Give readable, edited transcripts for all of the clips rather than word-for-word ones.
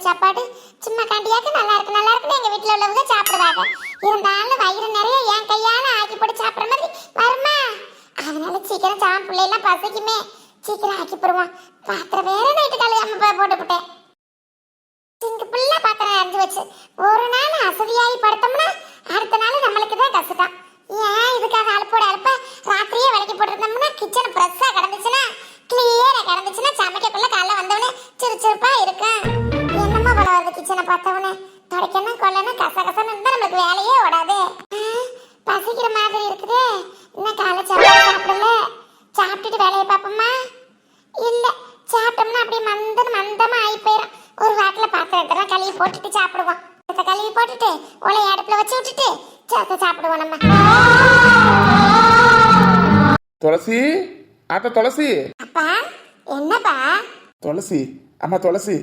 சாப்பாடு சும்மா கண்டியாக்க நல்லா இருக்கு நல்லா இருக்குன்னு எங்க வீட்டுல உள்ளவங்க சாப்பிடுவாங்க. இருந்தாலும் வயிறு நிறைய என் கையால ஆக்கி போட்டு சாப்பிடுற மாதிரி வருமா? அதனால சீக்கிரம் சாப்பிட பிள்ளைலாம் பசிக்குமே, சீக்கிரம் ஆக்கி போடுவோம். பாத்திரம் வேற நைட்டு காலை அம்மா போட்டுவிட்டேன். இங்க பிள்ளை பாத்திரம் அரைஞ்சு வச்சு ஒரு நாள் அசதியாகி படுத்தோம்னா அடுத்த நாள் நம்மளுக்கு தான் கஷ்டம். ஏன் இதுக்காக அழுப்போட அழுப்ப ராத்திரியே விளக்கி போட்டுருந்தோம்னா கிச்சன் ஃப்ரெஷ்ஷா கிடந்துச்சுன்னா கிளியரா கிடந்துச்சுன்னா சமைக்கக்குள்ள காலைல வந்தவனே சிறுச்சிறுப்பா இருக்கும். என்னமா போல வருது கிச்சனை பார்த்தவனே துடைக்கணும் கொல்லணும் கசகசன்னு இருந்தா நம்மளுக்கு வேலையே ஓடாது. பசிக்கிற மாதிரி இருக்குதே, இன்னும் காலை சாப்பாடு சாப்பிடல, சாப்பிட்டுட்டு வேலையை பார்ப்போமா? இல்ல சாப்பிட்டோம்னா அப்படியே மந்தமா ஆகி போயிடும். ஒரு வாட்டில் பாத்திரத்தெல்லாம் கழுவி போட்டுட்டு சாப்பிடுவோம். கழுவி போட்டுட்டு உலைய அடுப்புல வச்சு விட்டுட்டு சேர்த்து சாப்பிடுவோம் நம்ம. துளசி, அத்த துளசி. அப்பா என்னப்பா? துளசி, அம்மா துளசி,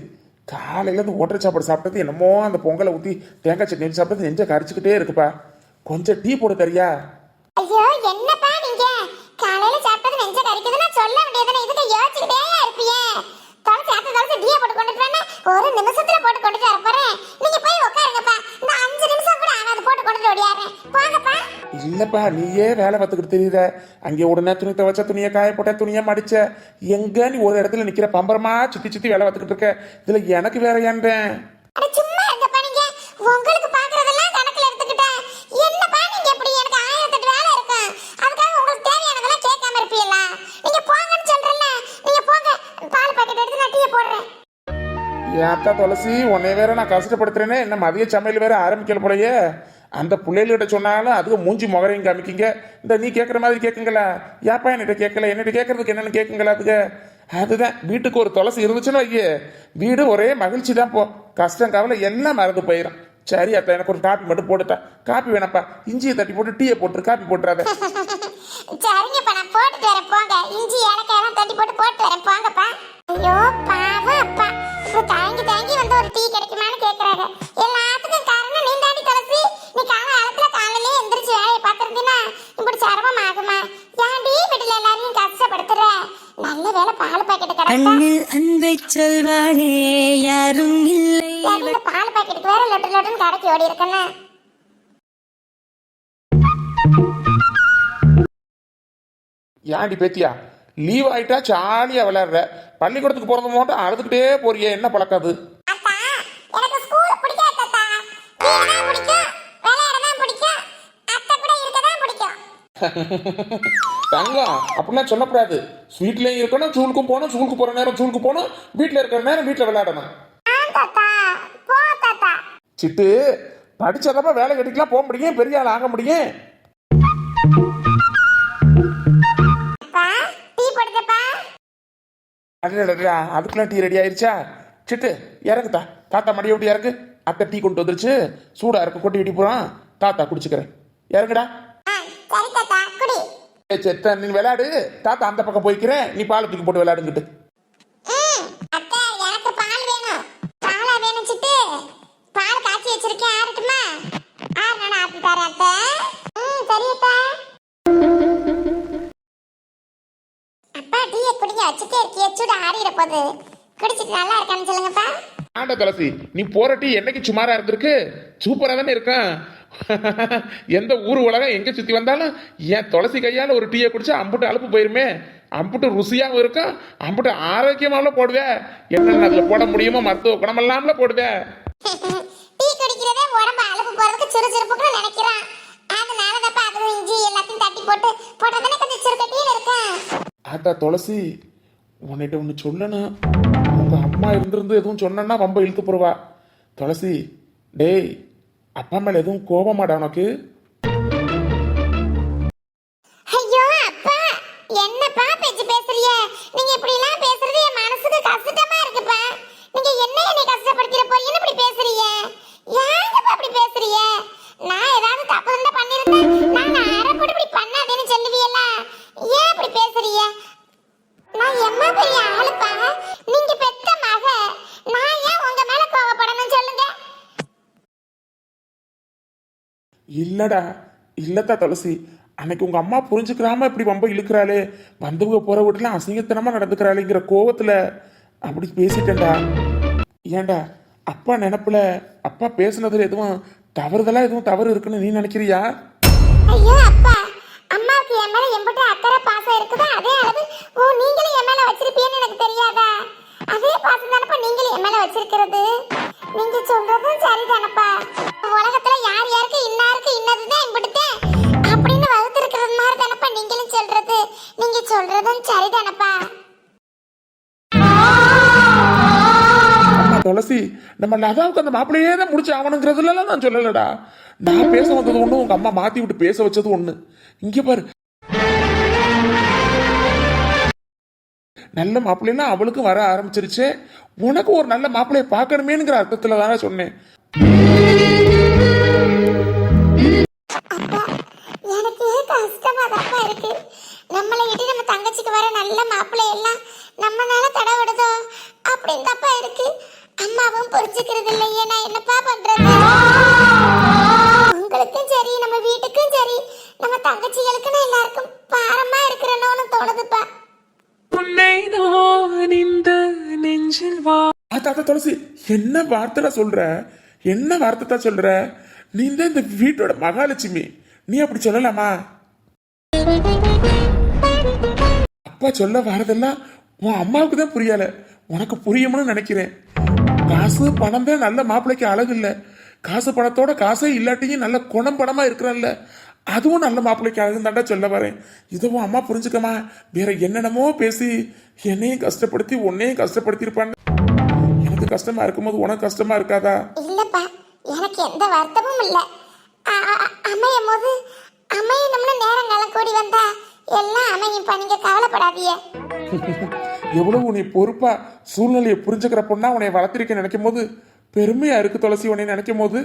காலையில இருந்து ஓட்டரை சாப்பாடு சாப்பிட்டது என்னமோ அந்த பொங்கலை ஊற்றி தேங்காய் சட்னி சாப்பிட்டது நெஞ்ச கரிச்சுக்கிட்டே இருக்குப்பா. கொஞ்சம் டீ போட தரியா? ஐயோ என்னப்பா நீங்க காலையில சாப்பிட்டது நெஞ்ச கரிக்குதுன்னா சொல்ல வேண்டியதுன்னு இதுக்கு யோசிச்சுக்கிட்டே இருப்பீங்க. தொலைச்சு அத்தை தொலைச்சு டீயை போட்டு கொண்டுட்டு வேணா ஒரு நிமிஷத்துல போட்டு கொண்டுட்டு வர போறேன். நீங்க போய் உட்காருங்கப்பா, இந்த 5 நிமிஷம் கூட ஆகாது போட்டு கொண்டுட்டு ஓடியாரேன். போங்கப்பா. இல்லப்பா, நீயே வேலை பார்த்துக்கிட்டு தெரியுத. அங்கே உடனே துணி துவைச்ச துணியை காய போட்ட துணியை மடிச்ச, எங்க நீ ஒரு இடத்துல நிக்கிற பம்பரமா சுத்தி வேலை பார்த்துக்கிட்டு இருக்க. இதுல எனக்கு வேற ஏன்றேன். அட சும்மா இருங்கப்பா, நீங்க உங்களுக்கு பாக்குறதெல்லாம் கணக்குல எடுத்துக்கிட்டேன். என்னப்பா நீங்க எப்படி எனக்கு 1008 வேலை இருக்கு, அதுக்காக உங்களுக்கு தேவையானதெல்லாம் கேட்காம இருப்பீங்களா? நீங்க போங்கன்னு சொல்றேன்ல, நீங்க போங்க. பால் பாக்கெட் எடுத்து நான் டீயை போடுறேன். ஏத்தா துளசி, உன்னை வேற நான் கஷ்டப்படுத்துறேனே. என்ன மதிய சமையல் வேற ஆரம்பிக்கல போலயே. அந்த பிள்ளைகிட்ட சொன்னாலும் அதுக்கு மூஞ்சி முகரையும் காமிக்கிங்க. இந்த நீ கேட்குற மாதிரி கேட்குங்களா? ஏப்பா என்கிட்ட கேட்கல, என்னிட்ட கேட்கறதுக்கு என்னன்னு கேட்குங்களா? அதுதான் வீட்டுக்கு ஒரு துளசி இருந்துச்சுன்னு வையே, வீடு ஒரே மகிழ்ச்சி தான். போ கஷ்டம் கவலை எல்லாம் மறந்து போயிடும். சரி அத்தா, எனக்கு ஒரு காப்பி மட்டும் போட்டுட்டா. காப்பி வேணாப்பா, இஞ்சியை தட்டி போட்டு டீயை போட்டு காப்பி போட்டுறாத. சரிங்கப்பா, நான் போட்டுட்டு வரேன். போங்க, இஞ்சி ஏலக்காயெல்லாம் தட்டி போட்டு போட்டு வரேன். போங்கப்பா. ஐயோ பாவம் அப்பா, இப்ப தாங்கி வந்து ஒரு டீ கிடைக்குமான்னு கேக்குறாங்க. எல்லாத்துக்கும் காரணம் நீ தாண்டி துளசி. நீ காலையிலே எந்திரிச்சு வேலையை பார்த்திருந்தீன்னா இப்படி சிரமம் ஆகுமா? ஏன்டி வீட்டுல எல்லாரையும் கஷ்டப்படுத்துற? நல்ல வேலை பால் பாக்கெட் கிடைச்சா. அன்பை சொல்வானே யாரும் இல்லை. பால் பாக்கெட்டுக்கு வேற லொட்டுன்னு கடைக்கு ஓடி இருக்கேன்னு. ஏன்டி பேத்தியா, லீவ் ஆயிட்டா ஜாலியா விளையாடுற, பள்ளிக்கூடத்துக்கு போறது மட்டும் அழுதுகிட்டே போறியே, என்ன பழக்கம் அது? அத்தா, எனக்கு ஸ்கூல் பிடிக்காது அத்தா. வீடு தான் பிடிக்கும், விளையாட தான் பிடிக்கும், அத்தை கூட இருக்க தான் பிடிக்கும். தங்கம், அப்படிலாம் சொல்லக்கூடாது. வீட்லயும் இருக்கணும், ஸ்கூலுக்கும் போகணும், ஸ்கூலுக்கு போற நேரம் ஸ்கூலுக்கு போகணும், வீட்டுல இருக்கிற நேரம் வீட்டுல விளையாடணும். தாத்தா போ தாத்தா. சிட்டு, படிச்சதப்ப வேலை கட்டிக்கலாம் போக முடியும், பெரிய ஆள் ஆக முடியும். அப்பா டீ போடுங்கப்பா. அடடா, அதுக்குலாம் டீ ரெடி ஆயிருச்சா? சிட்டு இறங்குதா, தாத்தா மடியை விட்டு இறங்கு. அத்தை டீ கொண்டு வந்துருச்சு, சூடா இருக்கு, கொட்டி விட்டி போறான். தாத்தா குடிச்சுக்கிறேன், இறங்குடா. சரி தாத்தா குடி. செத்த, நீ விளையாடு, தாத்தா அந்த பக்கம் போய்க்கிறேன், நீ பால் தூக்கி போட்டு விளையாடுங்கிட்டு. அத்தை எனக்கு பால் வேணும். பாலா வேணும் சிட்டு? பால் காய்ச்சி வச்சிருக்கேன், ஆறட்டுமா? ஆறனா ஆத்தி தரேன் அத்தை. சரி அத்தை. அப்பா டீயை குடிங்க, வச்சுட்டே இருக்கிய, சூடு ஆறிட போகுது. குடிச்சிட்டு நல்லா இருக்கான்னு சொல்லுங்கப்பா. ஆண்டா துளசி, நீ போற டீ என்னைக்கு சுமாரா இருந்திருக்கு? சூப்பரா தானே இருக்கான். எந்த ஊர் உலகம் எங்க சுத்தி வந்தாலும் என் துளசி கையால ஒரு டீயை குடிச்சா அம்புட்டு அலுப்பு போயிருமே. அம்புட்டு ருசியாகவும் இருக்கும், அம்புட்டு ஆரோக்கியமாவும் போடுவே. என்னென்ன அதுல போட முடியுமோ மருத்துவ குணமெல்லாம்ல போடுவே. டீ குடிக்கிறதே உடம்பு அலுப்பு போறதுக்கு சுறுசுறுப்புக்கு நினைக்கிறான். அதனால தான் அதுவும் இஞ்சி எல்லாத்தையும் தட்டி போட்டதானே கொஞ்சம் சுருக்கட்டின்னு இருக்கேன். ஆத்தா துளசி, உன்னிட்ட ஒன்று சொல்லணும். உங்க அம்மா இருந்திருந்து எதுவும் சொன்னா ரொம்ப இழுத்து போடுவா. துளசி, டேய், அப்பா மேல எதுவும் கோபமாடா உனக்கு? ஐயோ அப்பா, என்னப்பா பேச்சு பேசுறிய? நீங்க இப்படி எல்லாம் பேசுறது என் மனசுக்கு கஷ்டமா இருக்குப்பா. நீங்க என்னை கஷ்டப்படுத்திட போறீங்கன்னு இப்படி பேசுறீங்க? ஏங்கப்பா இப்படி பேசுறீங்க? நான் ஏதாவது தப்பு இருந்தா பண்ணிருந்தேன், நான் அரைப்படி இப்படி பண்ணாதேன்னு சொல்லுவீல்ல, ஏன் இப்படி பேசுறீங்க? நான் எம்மா பெரிய ஆளுப்பா, நீங்க பெத்த மக, நான் ஏன் உங்க மேல கோவப்படணும் சொல்லுங்க? இல்லடா, இல்லத்தா துளசி, அன்னைக்கு உங்க அம்மா புரிஞ்சுக்கிறாம இப்படி ரொம்ப இழுக்கிறாளே, வந்தவங்க போற வீட்டுல அசிங்கத்தனமா நடந்துக்கிறாளேங்கிற கோவத்துல அப்படி பேசிட்டேன்டா. ஏன்டா, அப்பா நினப்புல அப்பா பேசுனதுல எதுவும் தவறுதலா எதுவும் தவறு இருக்குன்னு நீ நினைக்கிறியா? ஐயோ அப்பா, அம்மாவுக்கு என் மேல எம்பிட்டு அக்கறை பாசம் இருக்குதோ அதே அளவு நீங்களும் என் மேல வச்சிருப்பீங்கன்னு எனக்கு தெரியாதா? அதே பாசம் தானப்பா நீங்களும் என் மேல வச்சிருக்கிறது. நீங்க சொல்றதும் சரிதானப்பா. உலகத்துல யார் யாருக்கு இன்னாருக்கு இன்னதுதான் இம்பிட்டுதான் அப்படின்னு வகுத்திருக்கிறது மாதிரி தானப்பா நீங்களும் சொல்றது. நீங்க சொல்றதும் சரிதானப்பா. அம்மா துளசி, நம்ம லதாவுக்கு அந்த மாப்பிள்ளையே தான் முடிச்சு ஆகணுங்கிறதுல நான் சொல்லலடா. நான் பேச வந்தது ஒண்ணு, உங்க அம்மா மாத்தி விட்டு பேச வச்சது ஒண்ணு. இங்க பாரு, நல்ல மாப்பிள்ளைலாம் அவளுக்கு வர ஆரம்பிச்சிருச்சே. உனக்கு ஒரு நல்ல மாப்பிள்ளைய பார்க்கணுமேங்கிற அர்த்தத்துல தானே சொன்னேன். அப்பா, எனக்கு கஷ்டமா தான் இருக்கு. நம்மளை விட்டு நம்ம தங்கச்சிக்கு வர நல்ல மாப்பிள்ளை எல்லாம் நம்மனால தடவிடுதோ அப்படின்னு தப்பா இருக்கு. அம்மாவும் புரிஞ்சுக்கிறது இல்லையே, நான் என்னப்பா பண்றது? உங்களுக்கும் சரி, நம்ம வீட்டுக்கும் சரி, நம்ம தங்கச்சிகளுக்கு நான் எல்லாருக்கும் பாரமா இருக்கிறேன்னு தோணுதுப்பா. தாத்தா துளசி, என்ன வார்த்தை சொல்ற? என்ன வார்த்தை தான் சொல்ற? நீ தான் இந்த வீட்டோட மகாலட்சுமி, நீ அப்படி சொல்லலாமா? அப்பா சொல்ல வரதெல்லாம் உன் அம்மாவுக்கு தான் புரியல, உனக்கு புரியும்னு நினைக்கிறேன். காசு பணம் தான் நல்ல மாப்பிள்ளைக்கு அழகு இல்ல. காசு பணத்தோட காசே இல்லாட்டியும் நல்ல குணம் பணமா இருக்கிறல்ல, அதுவும் நல்ல மாப்பிள்ளைக்கு அழகு தாண்டா சொல்ல வரேன். இதுவும் அம்மா புரிஞ்சுக்கமா. வேற என்னென்னமோ பேசி என்னையும் கஷ்டப்படுத்தி உன்னையும் கஷ்டப்படுத்திருப்பான்னு. எனக்கு கஷ்டமா இருக்கும்போது உனக்கு கஷ்டமா இருக்காதா? இல்லப்பா, எனக்கு எந்த வருத்தமும் இல்ல. அமையும் போது அமையணும்னு நேரங்காலம் கூடி வந்தா எல்லாம் அமையும்ப்பா, நீங்க கவலைப்படாதீங்க. எவ்வளவு நீ பொறுப்பா சூழ்நிலையை புரிஞ்சுக்கிற பொண்ணா உன்னை வளர்த்திருக்க நினைக்கும் போது பெருமையா இருக்கு துளசி. உன்னை நினைக்கும் போது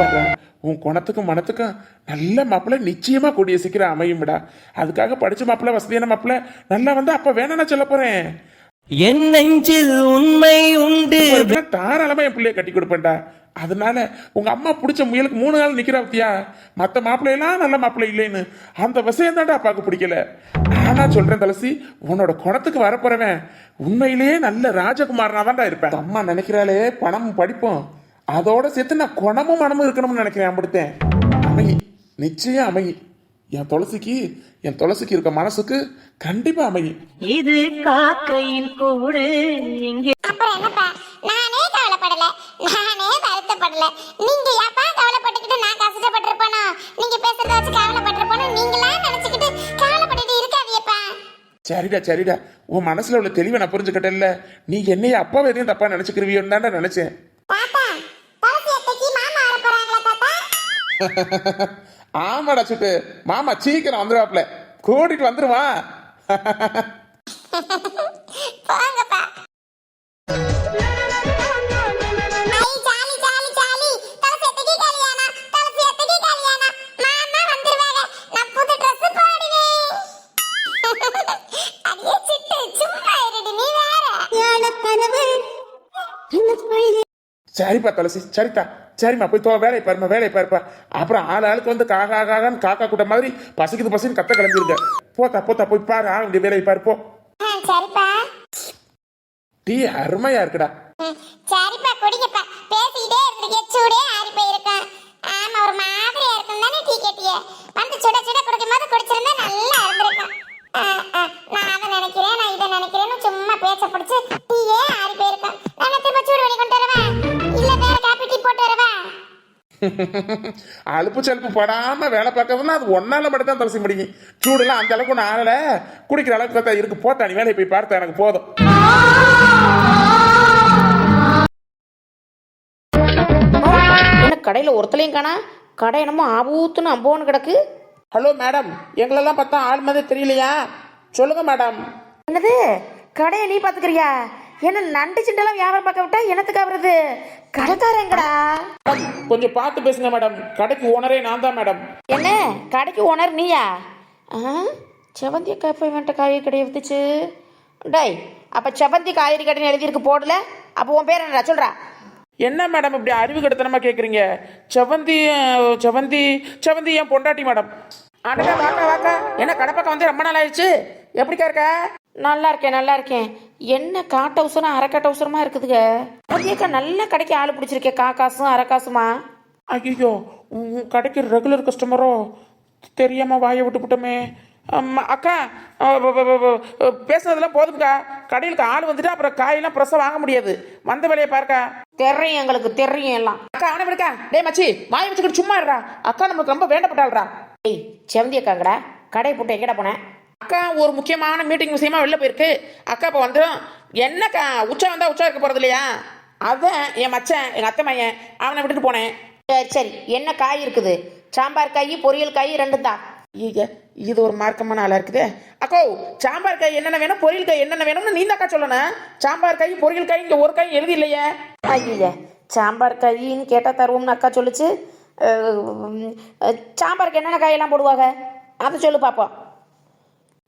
பாரு, உன் குணத்துக்கும் மனத்துக்கும் நல்ல மாப்பிள்ளை நிச்சயமா கூடிய சீக்கிரம் அமையும் விடா. அதுக்காக படிச்ச மாப்பிள்ளை, வசதியான மாப்பிள்ளை நல்லா வந்து அப்ப வேணா சொல்ல போறேன். என் நெஞ்சில் உண்மை உண்டு. தாராளமா என் பிள்ளைய கட்டி கொடுப்பேன்டா. அதனால உங்க அம்மா பிடிச்ச முயலுக்கு 3 நாள் நிக்கிற பத்தியா? மத்த மாப்பிள்ளையெல்லாம் நல்ல மாப்பிள்ளை இல்லைன்னு அந்த விஷயம் தான்டா அப்பாவுக்கு பிடிக்கல. ஆனா சொல்றேன் துளசி, உன்னோட குணத்துக்கு வரப்போறவன் உண்மையிலேயே நல்ல ராஜகுமாரனா தான்டா இருப்பேன். அம்மா நினைக்கிறாளே பணமும் படிப்பும், அதோட சேர்த்து நான் குணமும் மனமும் இருக்கணும்னு நினைக்கிறேன். அப்படித்தேன் அமையி, நிச்சயம் அமையி. என் துளசிக்கு இருக்க மனசுக்கு கண்டிப்பா அமையும். இது காக்கையின் கூடு இங்கே. அப்புறம் என்னப்பா, நானே கவலைப்படல, நானே வருத்தப்படல. நீங்க ஏப்பா கவலைப்பட்டுக்கிட்டு நான் கஷ்டப்பட்டிருப்பேனோ? நீங்க பேசுறத வச்சு கவலைப்பட்டிருப்பேனோ நீங்களா நினைச்சுக்கிட்டு கவலைப்பட்டுட்டு இருக்காதீப்பா. சரிடா, உன் மனசுல உள்ள தெளிவை நான் புரிஞ்சுக்கிட்டேன்ல. நீ என்னைய அப்பாவை எதையும் தப்பா நினைச்சுக்கிருவியோன்னு தான்டா நினைச்சேன். தாத்தா, துளசி அத்தைக்கு மாமா வர போறாங்களா தாத்தா? ஆமாடா சுட்டு, மாமா சீக்கிரம் வந்துருவாப்ல, கூட்டிட்டு வந்துருவான். போங்கப்பா. ஐ ஜாலி ஜாலி ஜாலி. துளசி அத்தைக்கு கல்யாணம், துளசி அத்தைக்கு கல்யாணம். மாமா வந்துருவாங்க, நான் புது Dress போடுவேன். அடியே சிட்டு, சும்மா இருடி நீ வேற. ஞான கனவு சரிப்பா துளசி, சரிம்மா போய் வேலையை பாருப்பா. அப்புறம் ஆளுக்கு வந்து காகான்னு காக்கா கூட்ட மாதிரி பசின்னு கத்த கிளம்பிருங்க. போத்தா போய் பாரு, ஆளுடைய வேலையை பாரு போ. சரிப்பா. டீ அருமையா இருக்குடா. சரிப்பா, குடிங்கப்பா. பேசிக்கிட்டே இருந்தீங்க, சூடே ஆறி போயிருக்கும். ஆமா, ஒரு மாதிரியா இருக்கும் தானே டீ கேட்டியே. வந்து சுட குடிக்கும் போது குடிச்சிருந்தா நல்லா இருந்திருக்கும். நான் அதை நினைக்கிறேன், நான் இதை நினைக்கிறேன்னு சும்மா பேச்ச பிடிச்சு டீயே ஆறி போயிருக்கும். நான் திரும்ப சூடு பண்ணி கொண்டு வரவா, இல்ல வேற காப்பி டீ போட்டு வரவா? அலுப்பு செலுப்பு படாம வேலை பார்க்கறதுன்னா அது ஒன்னால மட்டும் தான் துளசி முடியும். சூடுலாம் அந்த அளவுக்கு ஒன்றும் ஆகல, குடிக்கிற அளவுக்கு தான் இருக்கு. போத்தா, நீ வேலையை போய் பார்த்தா எனக்கு போதும். என்ன கடையில் ஒருத்தலையும் காணா? கடை என்னமோ ஆபூத்துன்னு அம்போன்னு கிடக்கு. ஹலோ மேடம், எங்களெல்லாம் பார்த்தா ஆள் மாதிரி தெரியலையா? சொல்லுங்க மேடம். என்னது, கடையை நீ பார்த்துக்கிறியா? என்ன நண்டு சிண்டெல்லாம் வியாபாரம் பார்க்க விட்டா என்னத்துக்கு ஆகுறது? கடைக்காரங்கடா. கொஞ்சம் பார்த்து பேசுங்க மேடம், கடைக்கு ஓனரே நான் தான் மேடம். என்ன கடைக்கு ஓனர் நீயா? செவந்தி காய் வேண்ட காய்கறி கடையை வித்துச்சு. டேய், அப்போ செவந்தி காய்கறி கடைன்னு எழுதியிருக்கு போடல. அப்போ உன் பேர் என்னடா சொல்கிறா? என்ன மேடம் இப்படி அறிவு கெடுத்தனமா கேட்குறீங்க? செவந்தி என் பொண்டாட்டி மேடம். அடடா, வாக்கா என்ன கடை பக்கம் வந்து ரொம்ப நாள் ஆயிடுச்சு. எப்படிக்கா இருக்க? நல்லா இருக்கேன் நல்லா இருக்கேன். என்ன காட்டு அவசரம் அரைக்காட்டு அவசரமா இருக்குதுங்க. அப்படியேக்கா நல்ல கடைக்கு ஆள் பிடிச்சிருக்கேன். காசும் அரைக்காசுமா. ஐயோ கடைக்கு ரெகுலர் கஸ்டமரோ, தெரியாம வாயை விட்டுவிட்டோமே. அக்கா பேசுனதெல்லாம் போதும்க்கா. கடையிலுக்கு ஆள் வந்துட்டு அப்புறம் காயெல்லாம் ஃப்ரெஷ்ஷாக வாங்க முடியாது. வந்த வேலையை பாருக்கா. தெரியும் எங்களுக்கு தெரியும் எல்லாம். அக்கா அவனை விடுக்கா. டே மச்சி வாயை வச்சுக்கிட்டு சும்மா இருடா. அக்கா நமக்கு ரொம்ப வேண்டப்பட்டாள்றா. ஏய் செவந்தி அக்காங்கடா, கடை போட்டு எங்கடா போனேன்? அக்கா ஒரு முக்கியமான மீட்டிங் விஷயமா வெளில போயிருக்கு. அக்கா இப்போ வந்துடும். என்னக்கா உச்சா வந்தா உச்சா இருக்க போறது இல்லையா? அதான் என் மச்சான் எங்கள் அத்தை மையன் அவனை விட்டுட்டு போனேன். சரி சரி, என்ன காய் இருக்குது? சாம்பார் காய் பொரியல் காய் ரெண்டு தான். ஈக இது ஒரு மார்க்கமான ஆளா இருக்குது. அக்கோ சாம்பார் காய் என்னென்ன வேணும், பொரியல் காய் என்னென்ன வேணும்னு நீ அக்கா சொல்லணும். சாம்பார் காய் பொரியல் காய் இங்கே ஒரு காய் எழுதி இல்லையே. ஐயா சாம்பார் காயின்னு கேட்டால் தருவோம்னு அக்கா சொல்லிச்சு. சாம்பாருக்கு என்னென்ன காயெல்லாம் போடுவாங்க அதை சொல்லு பார்ப்போம்.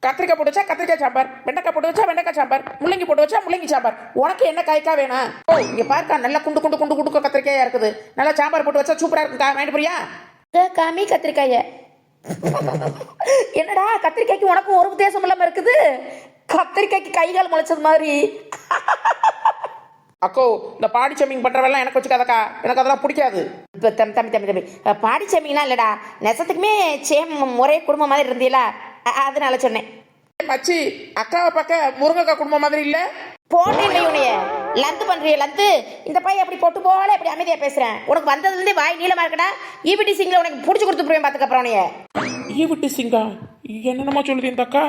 கத்திரிக்காய் போட்டு வச்சா கத்திரிக்காய் சாம்பார், வெண்டைக்காய் போட்டு வச்சா வெண்டைக்காய் சாம்பார், முள்ளங்கி போட்டு வச்சா முள்ளங்கி சாம்பார். உனக்கு என்ன காய்க்கா வேணும்? ஓ இங்கே பார்க்கா நல்லா குண்டு குண்டு குண்டு குண்டு கத்திரிக்காயா இருக்குது. நல்லா சாம்பார் போட்டு வச்சா சூப்பராக இருக்குக்கா. வாங்கிட்டு போறியா? காமி கத்திரிக்காய. என்னடா கத்திரிக்காய்க்கு உனக்கும் ஒரு உத்தேசம் இல்லாமல் இருக்குது? கத்திரிக்காய்க்கு கைகால் முளைச்சது மாதிரி. அக்கோ இந்த பாடி சம்மிங் பண்றவெல்லாம் எனக்கு வச்சுக்காதக்கா. எனக்கு அதெல்லாம் பிடிக்காது. இப்போ தம்பி பாடி சமிங்கலாம் இல்லைடா, நெசத்துக்குமே சேம் ஒரே குடும்பம் மாதிரி இருந்தீங்களா, அதனால சொன்னேன். மச்சி அக்காவை பார்க்க முருங்கக்கா குடும்பம் மாதிரி இல்லை. போட்டே இல்லை உனைய லந்து பண்றிய லந்து. இந்த பையன் அப்படி போட்டு போகல, இப்படி அமைதியா பேசுறேன். உனக்கு வந்ததுலேருந்தே வாய் நீளமா இருக்கடா. ஈபிடி சிங்கில் உனக்கு பிடிச்சி கொடுத்து போய் பார்த்துக்க அப்புறம் உனைய. ஈவிட்டு சிங்கா என்னென்னமா சொல்லுது இந்த அக்கா?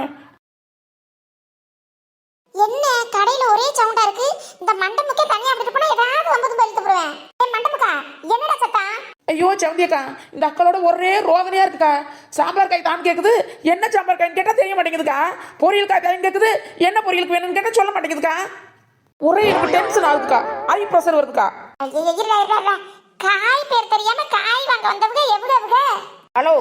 என்ன கடையில ஒரே சவுண்டா இருக்கு. இந்த மண்டபுக்கே தனியா விட்டுட்டு போனா ஏதாவது 9 பேர் இழுத்து போடுவேன். மண்டபுக்கா என்னடா சத்தா? ஐயோ சவுந்தியக்கா இந்த அக்களோட ஒரே ரோதனையா இருக்குக்கா. சாம்பார் காய் தான் கேக்குது, என்ன சாம்பார் காய்ன்னு கேட்டா தெரிய மாட்டேங்குதுக்கா. பொரியல் காய் தான் கேக்குது, என்ன பொரியலுக்கு வேணும்னு கேட்டா சொல்ல மாட்டேங்குதுக்கா. ஒரே எனக்கு டென்ஷன் ஆகுதுக்கா. ஐ ப்ரெஷர் வருதுக்கா. காய் பேர் தெரியாம காய் வாங்க வந்தவங்க எவ்வளவுங்க? ஹலோ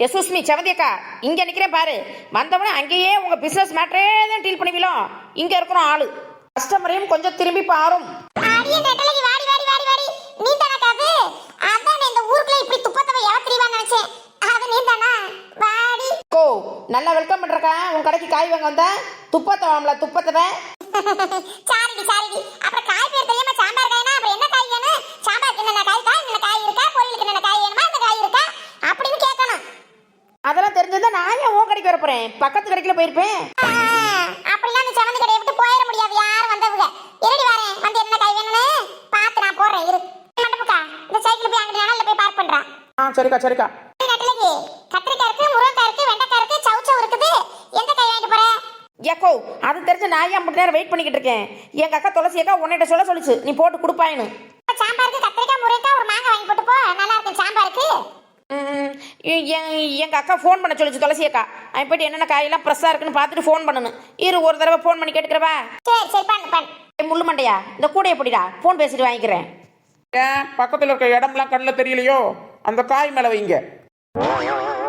எஸ்எஸ்மி செவந்தியக்கா, இங்க நிக்கிறேன் பாரு. வந்தவனே அங்கேயே உங்க பிசினஸ் மேட்டரே தான் டீல் பண்ணுவீங்களோ. இங்க இருக்கிறோம் ஆளு. கஸ்டமரையும் கொஞ்சம் திரும்பி பாரும். அடியே நெட்டலகி வாடி வாடி வாடி வாடி. நீ தானா காது? அதான் இந்த ஊருக்குள்ள இப்படி துப்பத்தவ யாத்திரிவான்னு நினைச்சேன். அது நீ தானா? வாடி. கோ நல்லா வெல்கம் பண்றக்கா. உன் கடைக்கு காய் வாங்க வந்தா துப்பத்தவாம்ல துப்பத்தவ. சாரிடி சாரிடி. அப்புறம் காய் பேர் தெரியாம சாம்பார் காய்னா அப்புறம் என்ன காய் வேணும்? சாம்பாருக்கு என்னென்ன காய் இருக்கா, பொரியலுக்கு என்னென்ன காய் வேணுமா, அந்த காய் இருக்கா அப்படின்னு கேட்கணும். அதெல்லாம் தெரிஞ்சிருந்தா நான் ஏன் உன் கடைக்கு வர போறேன்? பக்கத்து கடைக்குல போயிருப்பேன். அப்படிலாம் அந்த சமந்தி கடையை விட்டு போயிட முடியாது. யாரும் வந்தவங்க இருடி வரேன். வந்து என்ன காய் வேணும்னு பார்த்து நான் போடுறேன். இரு மண்டபுக்கா, இந்த சைக்கிள் போய் அங்கிட்டு நாளில் போய் பார்க் பண்றான். சரிக்கா சரிக்கா. நெட்டலகி கத்திரிக்காய் இருக்கு, முருங்கைக்காய் இருக்கு, வெண்டைக்காய் இருக்கு, சவுச்சவ் இருக்குது. எந்த காய் வாங்கிட்டு போற? ஏக்கோ அது தெரிஞ்ச நான் ஏன் அப்படி நேரம் வெயிட் பண்ணிக்கிட்டு இருக்கேன். எங்க அக்கா துளசி அக்கா உன்னிட்ட சொல்லிச்சு நீ போட்டு கொடுப்பாயின்னு. சாம்பாருக்கு கத்திரிக்காய், முருங்கைக்காய், ஒரு மாங்காய் வாங்கி போட்டு போ. நல்லா இருக்கும் சாம்பாருக்கு. எங்க அக்கா ஃபோன் பண்ண சொல்லிச்சு துளசி அக்கா. அவன் போயிட்டு என்னென்ன காயெல்லாம் ஃப்ரெஷ்ஷாக இருக்குன்னு பார்த்துட்டு ஃபோன் பண்ணணும். இரு ஒரு தடவை ஃபோன் பண்ணி கேட்டுக்கிறவா? சரி சரி பண்ணு பண்ணு. முள்ளு மண்டையா, இந்த கூட எப்படிடா ஃபோன் பேசிட்டு வாங்கிக்கிறேன். ஏன் பக்கத்தில் இருக்க இடம்லாம் கண்ணில் தெரியலையோ? அந்த காய் மேலே வைங்க.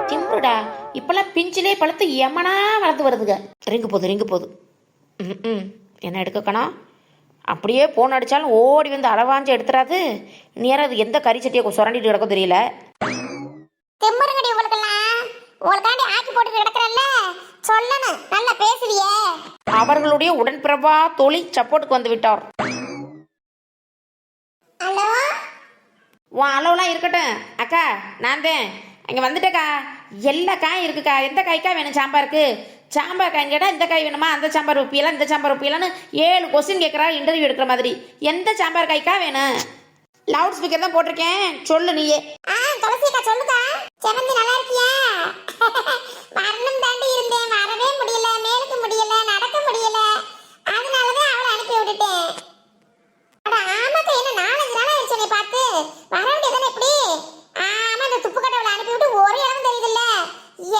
திம்புடா இப்பெல்லாம் பிஞ்சிலே பழுத்து எமனா வளர்த்து வருதுங்க. ரிங்கு போகுது. என்ன எடுக்கணும்? அப்படியே போன் அடித்தாலும் ஓடி வந்து அளவாஞ்சு எடுத்துறாது. நேரம் அது எந்த கறி சட்டியை சுரண்டிட்டு கிடக்கும் தெரியல. திம்புருங்கடி உங்களுக்கெல்லாம். உங்களுக்காண்டி ஆக்கி போட்டு கிடக்குறல்ல, சொல்லணும். நல்லா பேசுவியே. அவர்களுடைய உடன்பிறவா தோழி சப்போர்ட்டுக்கு வந்து விட்டார். ஹலோ உன் அளவுலாம் இருக்கட்டும் அக்கா, நான் தான் அங்கே வந்துட்டேக்கா. எல்லா காயும் இருக்குக்கா. எந்த காய்க்கா வேணும் சாம்பாருக்கு? சாம்பார் காய் கேட்டால் இந்த காய் வேணுமா, அந்த சாம்பார் உப்பியலாம், இந்த சாம்பார் உப்பியலான்னு 7 கொஸ்டின் கேட்குறா இன்டர்வியூ எடுக்கிற மாதிரி. எந்த சாம்பார் காய்க்கா வேணும்? லவுட் ஸ்பீக்கர் தான் போட்டிருக்கேன், சொல்லு நீயே. துளசிக்கா சொல்லுக்கா. செவந்தி நல்லா இருக்கியா? வரணும் தாண்டி இருந்தேன், வரவே முடியல, மேலுக்கு முடியல, நடக்க முடியல. அதனாலதான் அவளை அனுப்பி விட்டுட்டேன். அட ஆமாக்கா, என்ன 4-5 நாள் ஆயிடுச்சு நீ பார்த்து. வர வேண்டியதானே இப்படி? ஆமா, இந்த துப்பு கட்டவளை அனுப்பி விட்டு ஒரு இடம் தெரியுதுல்ல.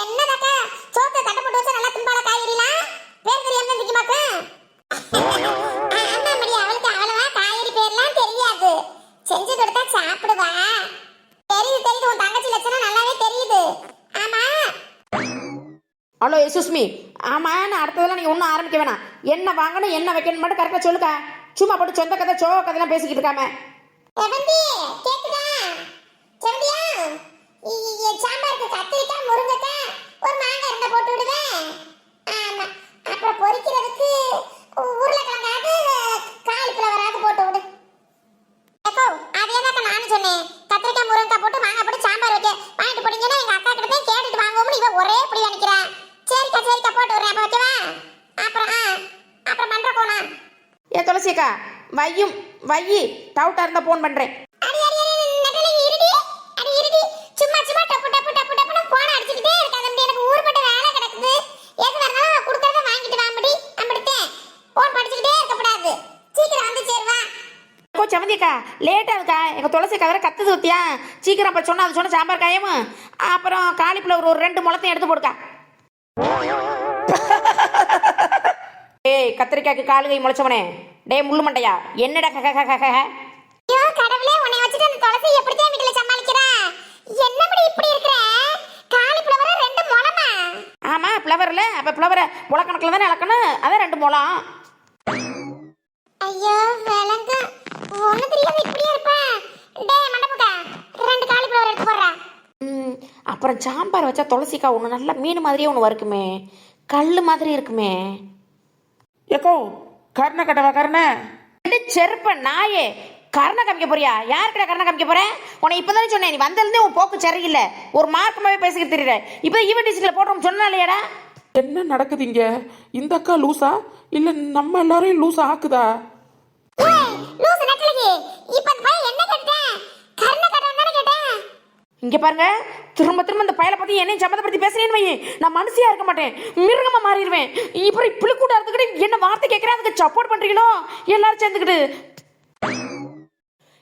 என்னதாக்கா சோத்தை தட்டை போட்டு வச்சா நல்லா திம்பால காய்கறிலாம் பேர் தெரியாம தான் திக்குமாக்கா? ஆமா மடி, அவளுக்கு அவ்வளவா காய்கறி பேர்லாம் தெரியாது. செஞ்சு கொடுத்தா சாப்பிடுவா. தெரியுது உன் தங்கச்சி லட்சணம் நல்லாவே தெரியுது. ஆமா ஹலோ எஸ்எஸ்மி. ஆமாம், நான் அடுத்ததெல்லாம் நீங்கள் ஒன்றும் ஆரம்பிக்க வேணாம். என்ன வாங்கணும் என்ன வைக்கணும் மட்டும் கரெக்டாக சொல்லுக்கா. சும்மா போட்டு சொந்த கதை சோ கதைலாம் பேசிக்கிட்டு இருக்காம. செவந்தி கேக்குதா? செவந்தியா, சாம்பாருக்கு கத்திரிக்காய், முருங்கைக்காய், ஒரு மாங்காய் இருந்தா போட்டு விடுவேன். ஆமா, அப்புறம் பொரிக்கிறதுக்கு துளசிக்கா வையும் வையி டவுட்டா இருந்தா போன் பண்றேன். அடி அடி அடி நெட்டலகி இருடி. அடி இருடி. சும்மா சும்மா டப்பு டப்பு டப்பு டப்புன்னு போன் அடிச்சிட்டே இருக்காத. எனக்கு ஊர்பட்ட வேலை கிடக்குது. எது வரணும் குடுக்கறத வாங்கிட்டு வாம்படி. அம்படிட்டேன். போன் படிச்சிட்டே இருக்க கூடாது. சீக்கிரம் வந்து சேருவா. செவந்திக்கா லேட் ஆகுதுக்கா. எங்க துளசிக்கா வேற கத்துது ஊத்தியா. சீக்கிரம் அப்ப சொன்னா அது சொன்ன சாம்பார் காயும் அப்புறம் காலிஃப்ளவர் ஒரு 2 முளத்தையும் எடுத்து போடுக்கா. ஏய் கத்திரிக்காய்க்கு காலு கை முளைச்சவனே, டே முள்ளு மண்டையா என்னடா ஐயோ கடவுளே, உன்னை வச்சிட்டு அந்த துளசி எப்படிதான் வீட்டுல சமாளிக்கிறா? என்னபடி இப்படி இருக்கற? காலிஃப்ளவர் 2 முளமா? ஆமா ஃப்ளவர்ல அப்ப ஃப்ளவரை முளக்கணக்கில் தானே இழக்கணும். அதான் 2 முளம். ஐயோ விலங்க ஒண்ணு தெரியாம இப்படியே இருப்பா. டேய் மண்டபக்கா 2 காலிஃப்ளவர் எடுத்து போடுறா. அப்புறம் சாம்பார் வச்சா துளசிக்கா ஒன்று நல்லா மீன் மாதிரியே ஒன்று வறுக்குமே, கல் மாதிரி இருக்குமே. ஏக்கோ கர்ண கட்டவா கர்ண செருப்ப நாயே, கர்ண காமிக்க போறியா? யாருக்கிட்ட கர்ண காமிக்க போறேன்? உன்னை இப்பதானே சொன்னேன், நீ வந்திருந்தே உன் போக்கு சரியில்லை, ஒரு மார்க்கமாவே பேசிக்கிட்டு தெரியல. இப்போ ஈவென்ட் டிஸ்ட்ல போடுறோம் சொன்னாலேடா. என்ன நடக்குது இங்க? இந்த அக்கா லூசா இல்ல நம்ம எல்லாரையும் லூசா ஆக்குதா? ஏய் லூசு நெட்டலகி, இப்ப அந்த பையன் என்ன கேட்டான்? கர்ண கட்டவன் தானே கேட்டான். இங்க பாருங்க, திரும்ப திரும்ப இந்த பயலை பத்தி என்னையும் சம்மந்தப்படுத்தி பேசுறேன்னு வையே, நான் மனுஷியா இருக்க மாட்டேன், மிருகமா மாறிடுவேன். இப்படி புளிக்கூட இருந்துக்கிட்டு என்ன வார்த்தை கேட்கிறேன், அதுக்கு சப்போர்ட் பண்றீங்களோ எல்லாரும் சேர்ந்துக்கிட்டு.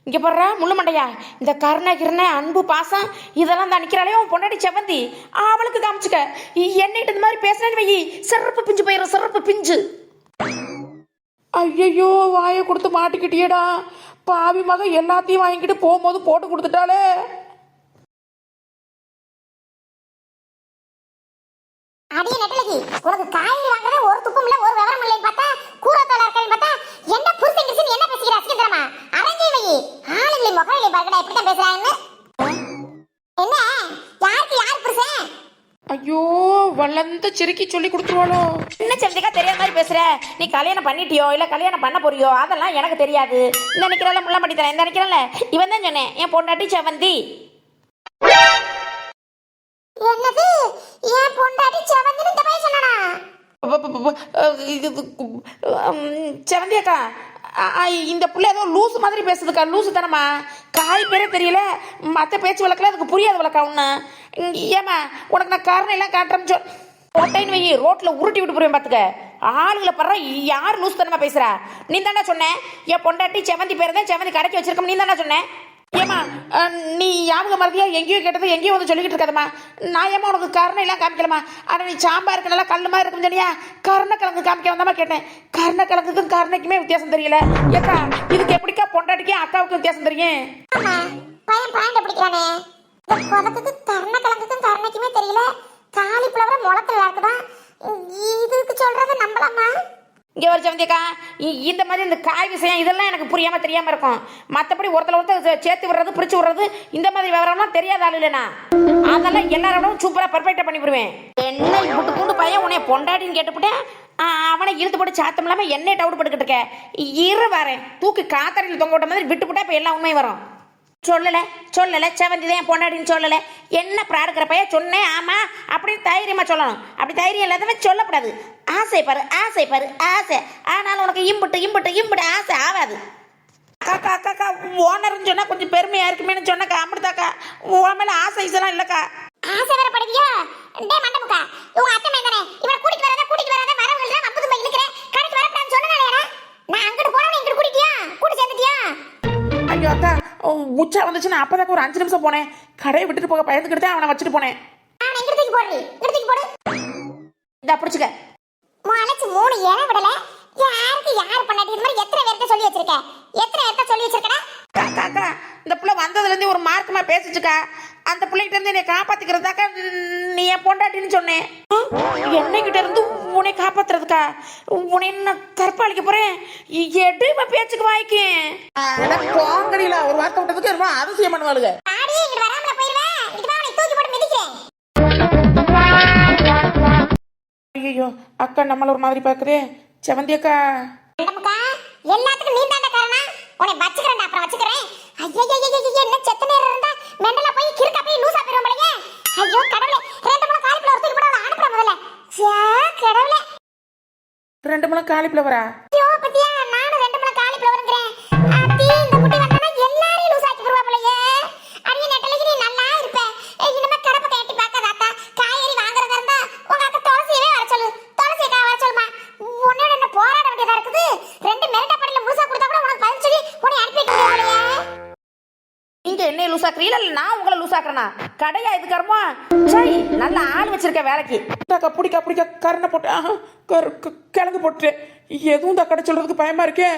இங்க போடுறா முள்ளு மண்டையா, இந்த கருணை அன்பு பாசம் இதெல்லாம் தான் நிக்கிறாளே உன் பொண்டாட்டி செவந்தி, அவளுக்கு காமிச்சுக்க. என்னைட்டு இந்த மாதிரி பேசுறேன்னு வையி, சிறப்பு பிஞ்சு போயிடும், சிறப்பு பிஞ்சு. ஐயோ வாயை கொடுத்து மாட்டிக்கிட்டியடா. பாவி மக எல்லாத்தையும் வாங்கிக்கிட்டு போகும்போது போட்டு கொடுத்துட்டாலே. அடி நெட்டலகி, உனக்கு காய் வாங்குறத ஒரு துப்பும் இல்ல, ஒரு விவரம் இல்லைன்னு பார்த்தா கூரத்தோல இருக்கேன்னு பார்த்தா என்ன புருஷன் கிருஷ்ணன் என்ன பேசுகிற அசிங்கமா? அரஞ்சை வை. ஆளுங்களை முகரையை பார்க்கடா எப்படி தான் பேசுறான்னு. என்ன யாருக்கு யார் புருஷன்? ஐயோ வளர்ந்த சிரிக்கி சொல்லி கொடுத்துருவாளோ? என்ன செவந்திக்கா தெரியாத மாதிரி பேசுற? நீ கல்யாணம் பண்ணிட்டியோ இல்ல கல்யாணம் பண்ண போறியோ அதெல்லாம் எனக்கு தெரியாது. இந்த நிக்கிறால முள்ள பண்ணி தரேன், இந்த நிக்கிறால இவன் தான் சொன்னேன் என் பொண்டாட்டி செவந்தி. என்னது ஏன் பொண்டாட்டி செவந்தின்னு இந்த பையன் சொன்னானா? செவந்தி அக்கா, இந்த புள்ள ஏதோ லூசு மாதிரி பேசுதுக்கா, லூசு தானம்மா. காய் பேரே தெரியல, மற்ற பேச்சு வழக்கில் அதுக்கு புரியாது வழக்கா ஒன்று. ஏமா உனக்கு நான் காரணம் எல்லாம் காட்டுறேன்னு சொன்னேன்னு வை, ரோட்டில் உருட்டி விட்டு போடுவேன் பார்த்துக்க. ஆளுங்களை படுற யார் லூசு தனமா பேசுறா? நீ தானே சொன்னேன் என் பொண்டாட்டி செவந்தி பேர் தான், செவந்தி கடைக்கு வச்சிருக்கோம், நீ தானே சொன்னேன். ஏமா நீ ஞாபகம் மறதியா எங்கேயோ கேட்டது எங்கேயோ வந்து சொல்லிக்கிட்டு இருக்காதம்மா. நான் ஏமா உனக்கு கருணை எல்லாம் காமிக்கலாமா? ஆனால் நீ சாம்பாருக்கு நல்லா கல் மாதிரி இருக்கும் சொன்னியா, கருணைக்கிழங்கு காமிக்க வந்தாமா கேட்டேன். கருணைக்கிழங்குக்கும் கருணைக்குமே வித்தியாசம் தெரியல. ஏக்கா இதுக்கு எப்படிக்கா பொண்டாட்டிக்கும் அக்காவுக்கும் வித்தியாசம் தெரியும்? ஆமா பையன் பாயிண்ட் பிடிக்கிறானே. இந்த கொதத்துக்கு கருணைக்கிழங்குக்கும் கருணைக்குமே தெரியல, காலிஃப்ளவர் முளத்துல இருக்குதான். இதுக்கு சொல்றது நம்பலாமா? இங்கே ஒரு செவந்தியக்கா, இந்த மாதிரி இந்த காய் விஷயம் இதெல்லாம் எனக்கு புரியாம தெரியாம இருக்கும். மற்றபடி ஒருத்தர் சேர்த்து விடுறது பிரிச்சு விடுறது இந்த மாதிரி விவரம்லாம் தெரியாத ஆள் இல்லைனா, அதெல்லாம் எல்லாரோடும் சூப்பரா பர்ஃபெக்டா பண்ணி விடுவேன். என்ன இப்படி கூண்டு பையன் உன்னை பொண்டாட்டின்னு கேட்டுவிட்டேன், அவனை இழுத்து போட்டு சாத்தம் இல்லாம என்னை டவுட் பட்டுக்கிட்டு இருக்க. இரு வரேன், தூக்கி காத்தடியில் தொங்க விட்ட மாதிரி விட்டு போட்டா இப்ப எல்லாம் உண்மை வரும். சொல்லலை செவந்தி தான் என் பொண்டாட்டின்னு சொல்லலை. என்ன ப்ராடுக்கிற பையன் சொன்னேன் ஆமா அப்படின்னு தைரியமா சொல்லணும். அப்படி தைரியம் இல்லாதவே சொல்லக்கூடாது. ஆசை பாரு ஆசை, ஆனாலும் உனக்கு இம்புட்டு ஆசை ஆகாது. அக்கா அக்கா அக்கா ஓனர்னு சொன்னா கொஞ்சம் பெருமையா இருக்குமேனு சொன்னக்கா, அமிர்தாக்கா உன் மேல ஆசை இதெல்லாம் இல்லக்கா. ஆசை வர படுவியா? டே மண்டபக்கா, உங்க அத்தை மேங்கனே இவனை கூட்டிட்டு வராத வரவங்கள வம்புது போய் இழுக்கிறேன். கடைக்கு வரப்படான்னு சொன்னனாலடா நான் அங்கிட்டு போறேன், இங்கிட்டு கூட்டிட்டியா? கூட்டி சேர்ந்துட்டியா? ஐயோ அக்கா உச்சா வந்துச்சுன்னா அப்பதான் ஒரு 5 நிமிஷம் போனேன், கடையை விட்டுட்டு போக பயந்துக்கிட்டு தான் அவனை வச்சுட்டு போனேன். நான் இங்கிட்டு போடு இதை பிடிச்சிக்க. முளைச்சு 3 ஏன் விடல. யாருக்கு யார் பண்ணாட்டி இந்த மாதிரி எத்தனை பேர்த்த சொல்லி வச்சிருக்கடா? அக்கா இந்த பிள்ளை வந்ததுலேருந்து ஒரு மார்க்கமா பேசிச்சுக்கா. அந்த பிள்ளைகிட்ட இருந்து என்னை காப்பாத்திக்கிறதாக்கா நீ என் பொண்டாட்டின்னு சொன்னேன். என்னைக்கிட்ட இருந்து உன்னை காப்பாத்துறதுக்கா? உன்னை என்ன கற்பாளிக்க போறேன்? எடுமா பேச்சுக்கு வாய்க்கு போங்கடியில ஒரு வார்த்தை விட்டதுக்கு ரொம்ப அதிசயம் பண்ணுவாளுங்க. ஆடி இங்க வராமல போயிடுவேன். இங்க வா, உன்னை தூக்கி போட்டு மிதிக்கிறேன். ஐயோ அக்கா நம்மள ஒரு மாதிரி பாக்குறே. செவந்தி அக்கா மண்டபக்கா, எல்லாத்துக்கும் நீ தான்டா காரணம். உன்னை வச்சுக்கிறேன்டா, அப்புறம் வச்சுக்கிறேன். ஐயோ என்ன செத்த நேரம் இருந்தா மெண்டலா போய் கிறுக்கா போய் லூசா போயிரும் போலயே. ஐயோ கடவுளே, 2 முளை காலிஃப்ளவர் தூக்கி போட அனுப்புற முதல்ல. கடவுளே 2 முளை காலிஃப்ளவரா? ஐயோ பத்தியா, நானும் 2 முளை ஆக்குறீங்களா இல்லை நான் உங்களை லூஸ் ஆக்குறேனா? கடையா இது கருமா? சரி, நல்ல ஆள் வச்சிருக்க வேலைக்கு. இந்தாக்கா பிடிக்க கரணை போட்டு கிழங்கு போட்டுட்டேன். எதுவும் இந்த கடை சொல்றதுக்கு பயமா இருக்கே.